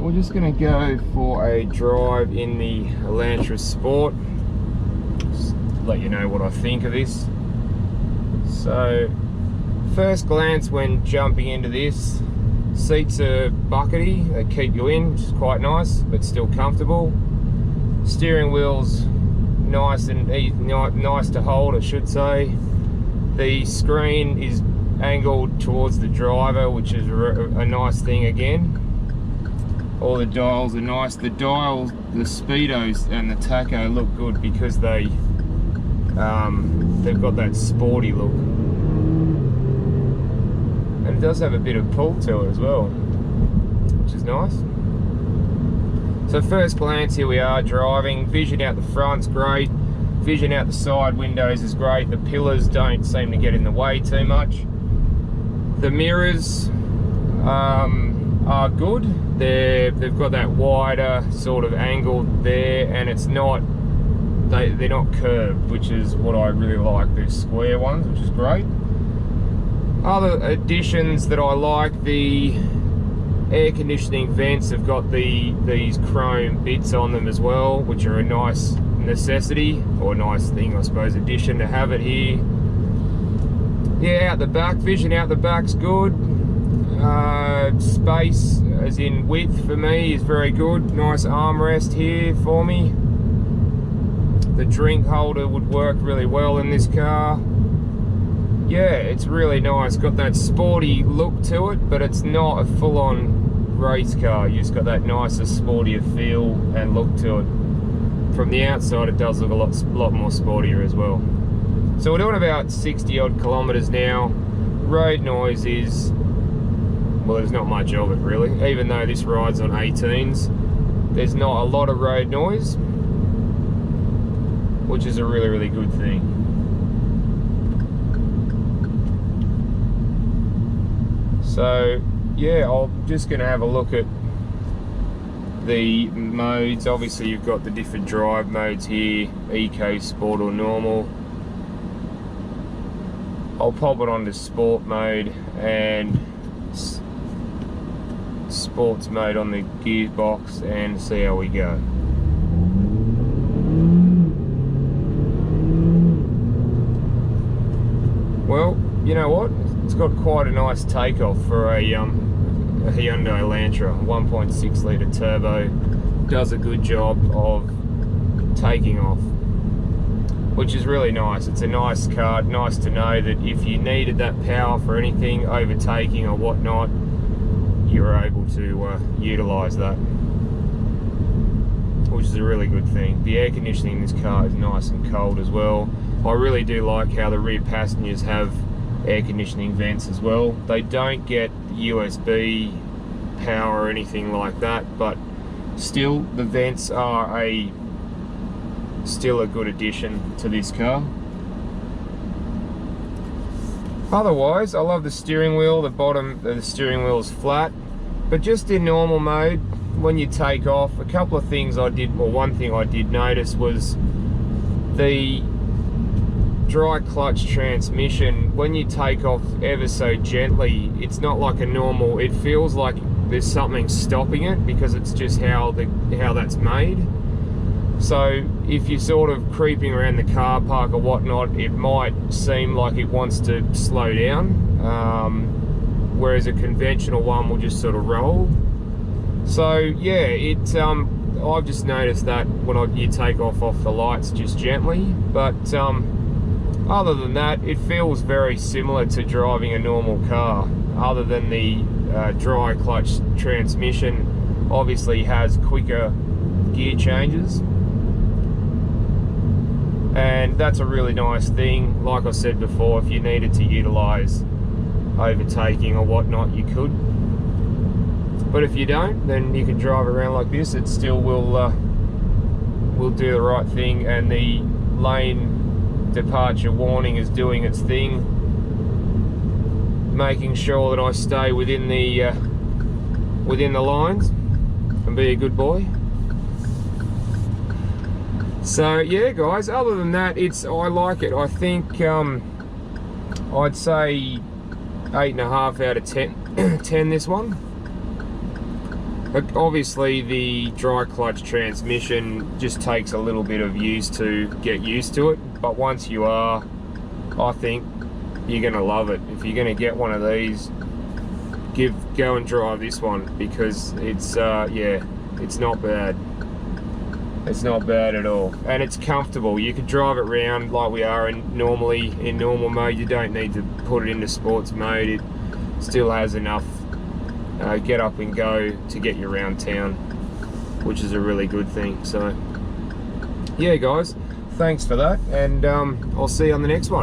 Alright, we're just going to go for a drive in the Elantra Sport. Just let you know what I think of this. So, first glance when jumping into this, seats are buckety, they keep you in, which is quite nice, but still comfortable. Steering wheel's nice and nice to hold, I should say. The screen is angled towards the driver, which is a nice thing again. All the dials are nice. The dials, the speedos and the tacho look good because they've got that sporty look. And it does have a bit of pull to it as well, which is nice. So first glance, here we are driving. Vision out the front's great. Vision out the side windows is great. The pillars don't seem to get in the way too much. The mirrors are good. They've got that wider sort of angle there, and it's not, they're not curved, which is what I really like. They're square ones, which is great. Other additions that I like, the air conditioning vents have got these chrome bits on them as well, which are a nice necessity, or a nice thing, I suppose, addition to have it here. Yeah, out the back, vision out the back's good. Space, as in width, for me is very good. Nice armrest here for me. The drink holder would work really well in this car. Yeah, it's really nice. Got that sporty look to it, but it's not a full-on race car. You just got that nicer, sportier feel and look to it. From the outside, it does look a lot more sportier as well. So we're doing about 60 odd kilometers now. Road noise is, well, there's not much of it really. Even though this rides on 18s, there's not a lot of road noise, which is a really, really good thing. So yeah, I'm just going to have a look at the modes. Obviously you've got the different drive modes here, eco, sport or normal. I'll pop it onto sport mode and sports mode on the gearbox and see how we go. Well, you know what? It's got quite a nice takeoff for a Hyundai Elantra. 1.6 litre turbo does a good job of taking off, which is really nice. It's a nice car. Nice to know that if you needed that power for anything, overtaking or whatnot, you were able to utilise that, which is a really good thing. The air conditioning in this car is nice and cold as well. I really do like how the rear passengers have air conditioning vents as well. They don't get USB power or anything like that, but still the vents are still a good addition to this car. Otherwise, I love the steering wheel. The bottom of the steering wheel is flat, but just in normal mode, when you take off, a couple of things I did, well, one thing I did notice was the dry clutch transmission. When you take off ever so gently, it's not like a normal, it feels like there's something stopping it because it's just how that's made. So if you're sort of creeping around the car park or whatnot, it might seem like it wants to slow down, whereas a conventional one will just sort of roll. So yeah, I've just noticed that when you take off the lights just gently, but other than that, it feels very similar to driving a normal car, other than the dry clutch transmission obviously has quicker gear changes, and that's a really nice thing. Like I said before, if you needed to utilise overtaking or whatnot, you could, but if you don't, then you can drive around like this. It still will do the right thing, and the lane departure warning is doing its thing, making sure that I stay within the lines and be a good boy. So yeah guys, other than that, I like it. I think I'd say 8.5 out of 10 10 this one. Obviously the dry clutch transmission just takes a little bit of use to get used to it, but once you are, I think you're going to love it. If you're going to get one of these, go and drive this one, because it's yeah, it's not bad. It's not bad at all, and it's comfortable. You could drive it around like we are in normal mode. You don't need to put it into sports mode. It still has enough get up and go to get you around town, which is a really good thing. So yeah guys, thanks for that, and I'll see you on the next one.